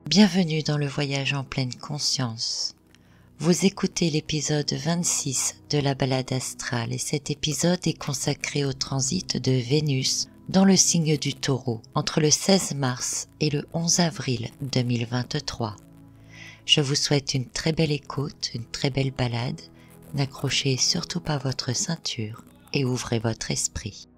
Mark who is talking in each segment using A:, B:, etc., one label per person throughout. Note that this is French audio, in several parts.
A: Bienvenue dans le voyage en pleine conscience. Vous écoutez l'épisode 26 de la balade astrale et cet épisode est consacré au transit de Vénus dans le signe du Taureau entre le 16 mars et le 11 avril 2023. Je vous souhaite une très belle écoute, une très belle balade. N'accrochez surtout pas votre ceinture et ouvrez votre esprit.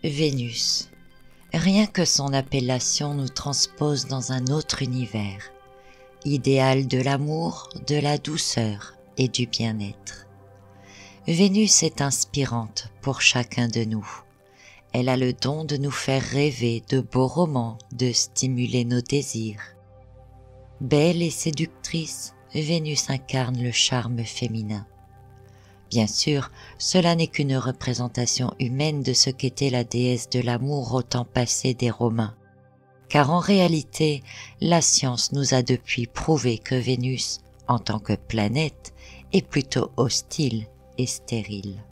A: Vénus. Rien que son appellation nous transpose dans un autre univers, idéal de l'amour, de la douceur et du bien-être. Vénus est inspirante pour chacun de nous. Elle a le don de nous faire rêver de beaux romans, de stimuler nos désirs. Belle et séductrice, Vénus incarne le charme féminin. Bien sûr, cela n'est qu'une représentation humaine de ce qu'était la déesse de l'amour au temps passé des Romains. Car en réalité, la science nous a depuis prouvé que Vénus, en tant que planète, est plutôt hostile et stérile.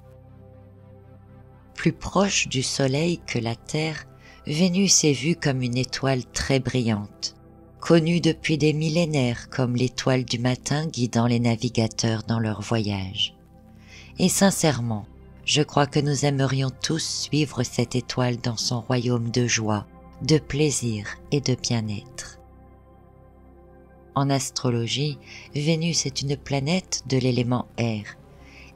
A: Plus proche du Soleil que la Terre, Vénus est vue comme une étoile très brillante, connue depuis des millénaires comme l'étoile du matin guidant les navigateurs dans leur voyage. Et sincèrement, je crois que nous aimerions tous suivre cette étoile dans son royaume de joie, de plaisir et de bien-être. En astrologie, Vénus est une planète de l'élément air,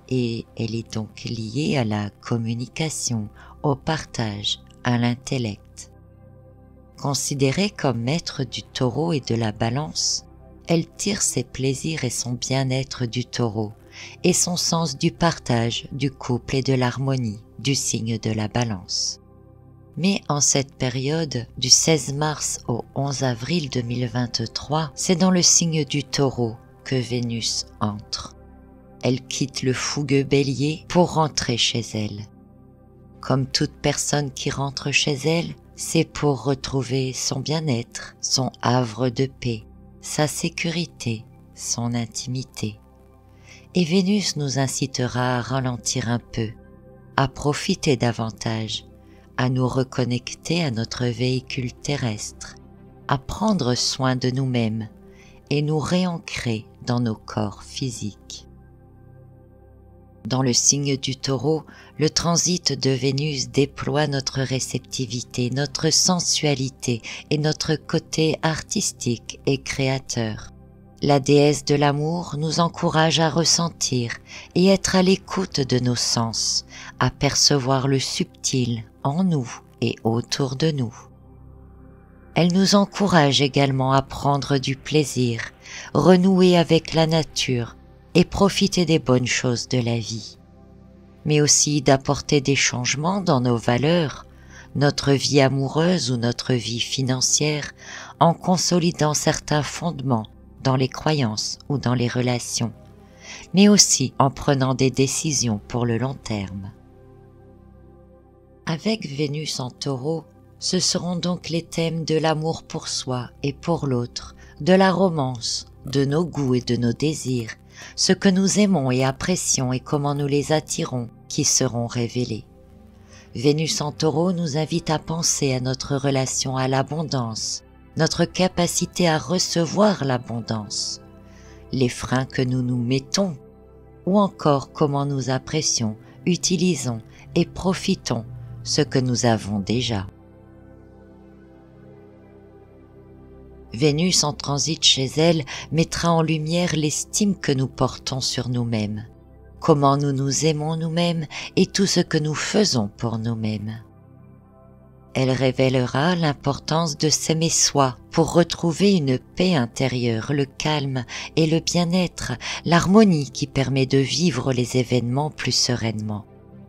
A: et elle est donc liée à la communication, au partage, à l'intellect. Considérée comme maître du Taureau et de la Balance, elle tire ses plaisirs et son bien-être du Taureau, et son sens du partage, du couple et de l'harmonie du signe de la Balance. Mais en cette période du 16 mars au 11 avril 2023, c'est dans le signe du Taureau que Vénus entre. Elle quitte le fougueux Bélier pour rentrer chez elle. Comme toute personne qui rentre chez elle, c'est pour retrouver son bien-être, son havre de paix, sa sécurité, son intimité. Et Vénus nous incitera à ralentir un peu, à profiter davantage, à nous reconnecter à notre véhicule terrestre, à prendre soin de nous-mêmes et nous réancrer dans nos corps physiques. Dans le signe du Taureau, le transit de Vénus déploie notre réceptivité, notre sensualité et notre côté artistique et créateur. La déesse de l'amour nous encourage à ressentir et être à l'écoute de nos sens, à percevoir le subtil en nous et autour de nous. Elle nous encourage également à prendre du plaisir, renouer avec la nature et profiter des bonnes choses de la vie, mais aussi d'apporter des changements dans nos valeurs, notre vie amoureuse ou notre vie financière, en consolidant certains fondements dans les croyances ou dans les relations, mais aussi en prenant des décisions pour le long terme. Avec Vénus en Taureau, ce seront donc les thèmes de l'amour pour soi et pour l'autre, de la romance, de nos goûts et de nos désirs, ce que nous aimons et apprécions et comment nous les attirons, qui seront révélés. Vénus en Taureau nous invite à penser à notre relation à l'abondance, notre capacité à recevoir l'abondance, les freins que nous nous mettons, ou encore comment nous apprécions, utilisons et profitons ce que nous avons déjà. Vénus en transit chez elle mettra en lumière l'estime que nous portons sur nous-mêmes, comment nous nous aimons nous-mêmes et tout ce que nous faisons pour nous-mêmes. Elle révélera l'importance de s'aimer soi pour retrouver une paix intérieure, le calme et le bien-être, l'harmonie qui permet de vivre les événements plus sereinement.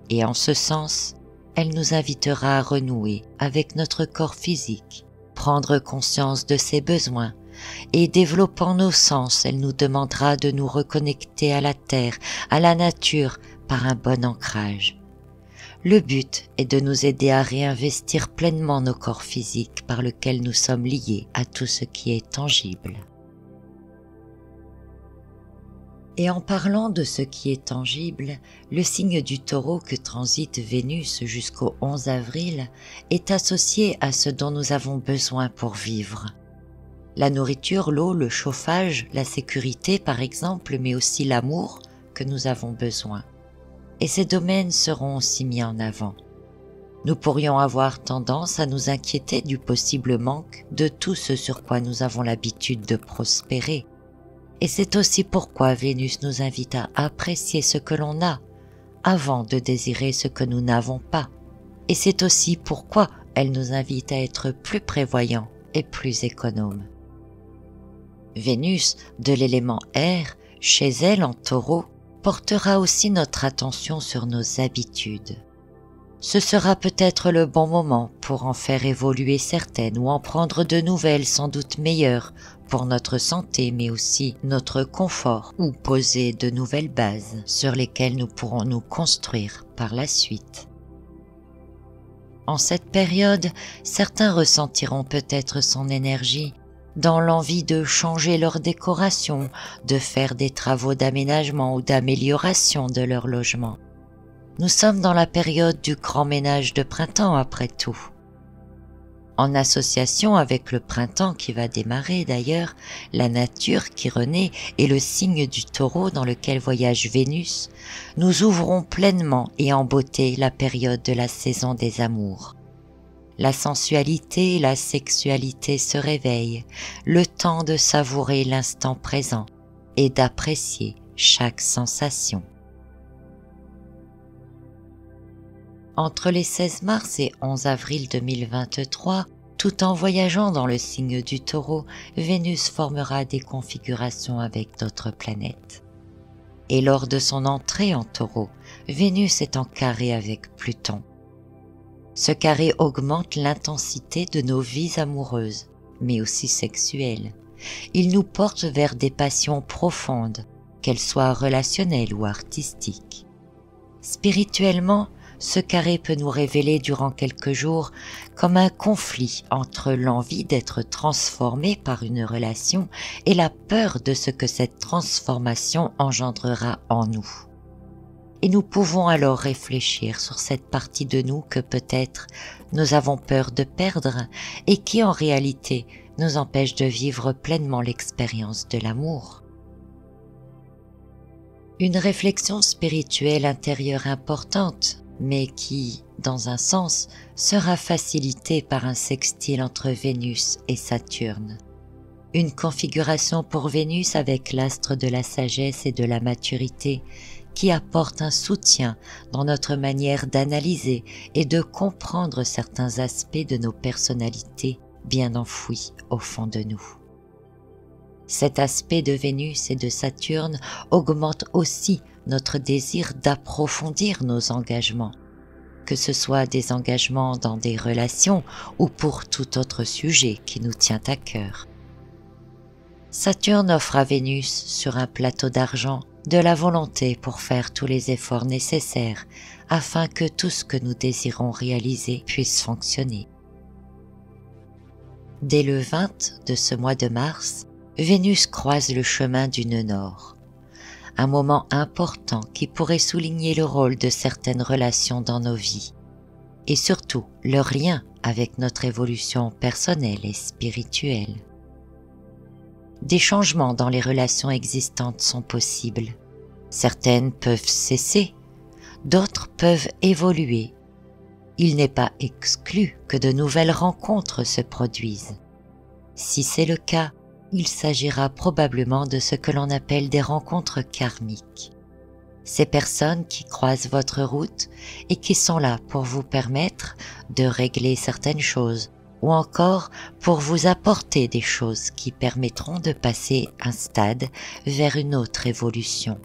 A: Et en ce sens, elle nous invitera à renouer avec notre corps physique, prendre conscience de ses besoins, et développant nos sens, elle nous demandera de nous reconnecter à la terre, à la nature, par un bon ancrage. Le but est de nous aider à réinvestir pleinement nos corps physiques par lesquels nous sommes liés à tout ce qui est tangible. Et en parlant de ce qui est tangible, le signe du Taureau que transite Vénus jusqu'au 11 avril est associé à ce dont nous avons besoin pour vivre. La nourriture, l'eau, le chauffage, la sécurité par exemple, mais aussi l'amour que nous avons besoin. Et ces domaines seront aussi mis en avant. Nous pourrions avoir tendance à nous inquiéter du possible manque de tout ce sur quoi nous avons l'habitude de prospérer. Et c'est aussi pourquoi Vénus nous invite à apprécier ce que l'on a, avant de désirer ce que nous n'avons pas. Et c'est aussi pourquoi elle nous invite à être plus prévoyants et plus économes. Vénus, de l'élément air, chez elle en Taureau, portera aussi notre attention sur nos habitudes. Ce sera peut-être le bon moment pour en faire évoluer certaines ou en prendre de nouvelles sans doute meilleures pour notre santé mais aussi notre confort, ou poser de nouvelles bases sur lesquelles nous pourrons nous construire par la suite. En cette période, certains ressentiront peut-être son énergie dans l'envie de changer leur décoration, de faire des travaux d'aménagement ou d'amélioration de leur logement. Nous sommes dans la période du grand ménage de printemps après tout. En association avec le printemps qui va démarrer d'ailleurs, la nature qui renaît et le signe du Taureau dans lequel voyage Vénus, nous ouvrons pleinement et en beauté la période de la saison des amours. La sensualité et la sexualité se réveillent, le temps de savourer l'instant présent et d'apprécier chaque sensation. Entre les 16 mars et 11 avril 2023, tout en voyageant dans le signe du Taureau, Vénus formera des configurations avec d'autres planètes. Et lors de son entrée en Taureau, Vénus est en carré avec Pluton. Ce carré augmente l'intensité de nos vies amoureuses, mais aussi sexuelles. Il nous porte vers des passions profondes, qu'elles soient relationnelles ou artistiques. Spirituellement, ce carré peut nous révéler durant quelques jours comme un conflit entre l'envie d'être transformé par une relation et la peur de ce que cette transformation engendrera en nous. Et nous pouvons alors réfléchir sur cette partie de nous que peut-être nous avons peur de perdre et qui en réalité nous empêche de vivre pleinement l'expérience de l'amour. Une réflexion spirituelle intérieure importante, mais qui, dans un sens, sera facilitée par un sextile entre Vénus et Saturne. Une configuration pour Vénus avec l'astre de la sagesse et de la maturité qui apporte un soutien dans notre manière d'analyser et de comprendre certains aspects de nos personnalités bien enfouis au fond de nous. Cet aspect de Vénus et de Saturne augmente aussi notre désir d'approfondir nos engagements, que ce soit des engagements dans des relations ou pour tout autre sujet qui nous tient à cœur. Saturne offre à Vénus, sur un plateau d'argent, de la volonté pour faire tous les efforts nécessaires afin que tout ce que nous désirons réaliser puisse fonctionner. Dès le 20 de ce mois de mars, Vénus croise le chemin du nœud nord, un moment important qui pourrait souligner le rôle de certaines relations dans nos vies, et surtout leur lien avec notre évolution personnelle et spirituelle. Des changements dans les relations existantes sont possibles. Certaines peuvent cesser, d'autres peuvent évoluer. Il n'est pas exclu que de nouvelles rencontres se produisent. Si c'est le cas, il s'agira probablement de ce que l'on appelle des rencontres karmiques. Ces personnes qui croisent votre route et qui sont là pour vous permettre de régler certaines choses ou encore pour vous apporter des choses qui permettront de passer un stade vers une autre évolution.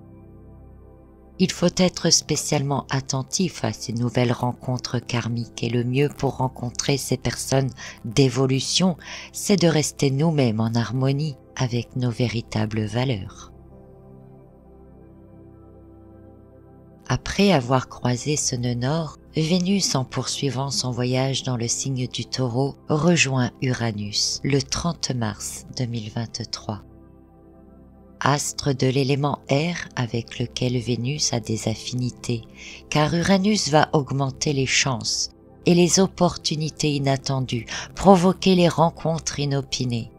A: Il faut être spécialement attentif à ces nouvelles rencontres karmiques et le mieux pour rencontrer ces personnes d'évolution, c'est de rester nous-mêmes en harmonie avec nos véritables valeurs. Après avoir croisé ce nœud nord, Vénus, en poursuivant son voyage dans le signe du Taureau, rejoint Uranus le 30 mars 2023. astre de l'élément air avec lequel Vénus a des affinités, car Uranus va augmenter les chances et les opportunités inattendues, provoquer les rencontres inopinées.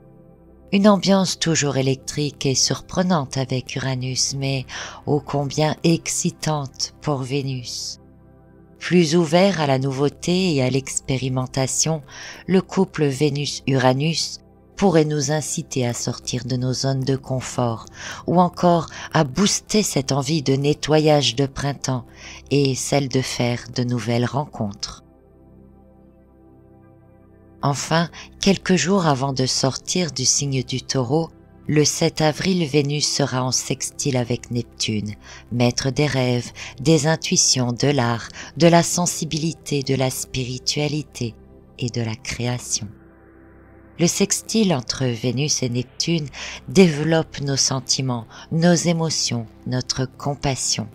A: Une ambiance toujours électrique et surprenante avec Uranus, mais ô combien excitante pour Vénus. Plus ouvert à la nouveauté et à l'expérimentation, le couple Vénus-Uranus pourrait nous inciter à sortir de nos zones de confort ou encore à booster cette envie de nettoyage de printemps et celle de faire de nouvelles rencontres. Enfin, quelques jours avant de sortir du signe du Taureau, le 7 avril, Vénus sera en sextile avec Neptune, maître des rêves, des intuitions, de l'art, de la sensibilité, de la spiritualité et de la création. Le sextile entre Vénus et Neptune développe nos sentiments, nos émotions, notre compassion.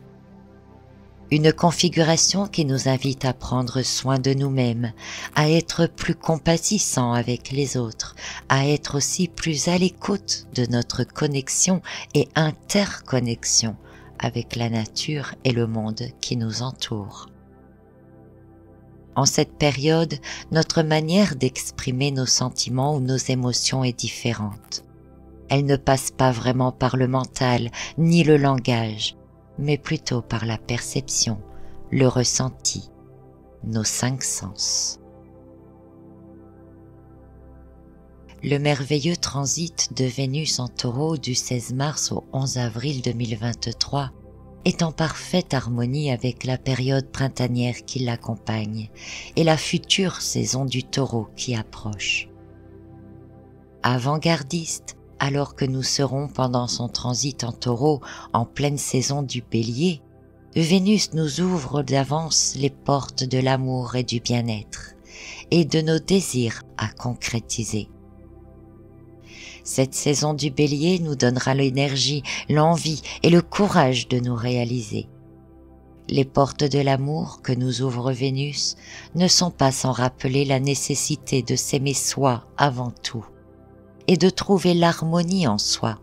A: Une configuration qui nous invite à prendre soin de nous-mêmes, à être plus compatissants avec les autres, à être aussi plus à l'écoute de notre connexion et interconnexion avec la nature et le monde qui nous entoure. En cette période, notre manière d'exprimer nos sentiments ou nos émotions est différente. Elle ne passe pas vraiment par le mental ni le langage, mais plutôt par la perception, le ressenti, nos 5 sens. Le merveilleux transit de Vénus en Taureau du 16 mars au 11 avril 2023 est en parfaite harmonie avec la période printanière qui l'accompagne et la future saison du Taureau qui approche. Avant-gardiste, alors que nous serons pendant son transit en Taureau en pleine saison du Bélier, Vénus nous ouvre d'avance les portes de l'amour et du bien-être, et de nos désirs à concrétiser. Cette saison du Bélier nous donnera l'énergie, l'envie et le courage de nous réaliser. Les portes de l'amour que nous ouvre Vénus ne sont pas sans rappeler la nécessité de s'aimer soi avant tout, et de trouver l'harmonie en soi,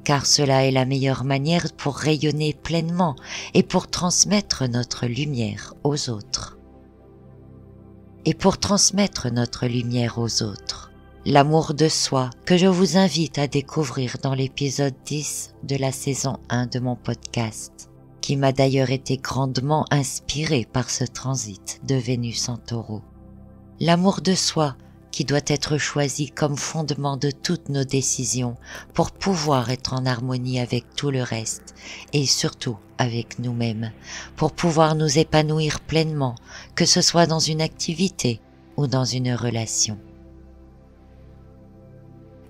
A: car cela est la meilleure manière pour rayonner pleinement et pour transmettre notre lumière aux autres. Et pour transmettre notre lumière aux autres, l'amour de soi que je vous invite à découvrir dans l'épisode 10 de la saison 1 de mon podcast, qui m'a d'ailleurs été grandement inspiré par ce transit de Vénus en Taureau. L'amour de soi qui doit être choisi comme fondement de toutes nos décisions pour pouvoir être en harmonie avec tout le reste et surtout avec nous-mêmes, pour pouvoir nous épanouir pleinement, que ce soit dans une activité ou dans une relation.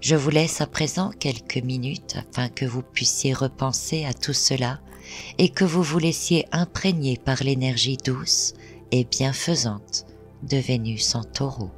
A: Je vous laisse à présent quelques minutes afin que vous puissiez repenser à tout cela et que vous vous laissiez imprégner par l'énergie douce et bienfaisante de Vénus en Taureau.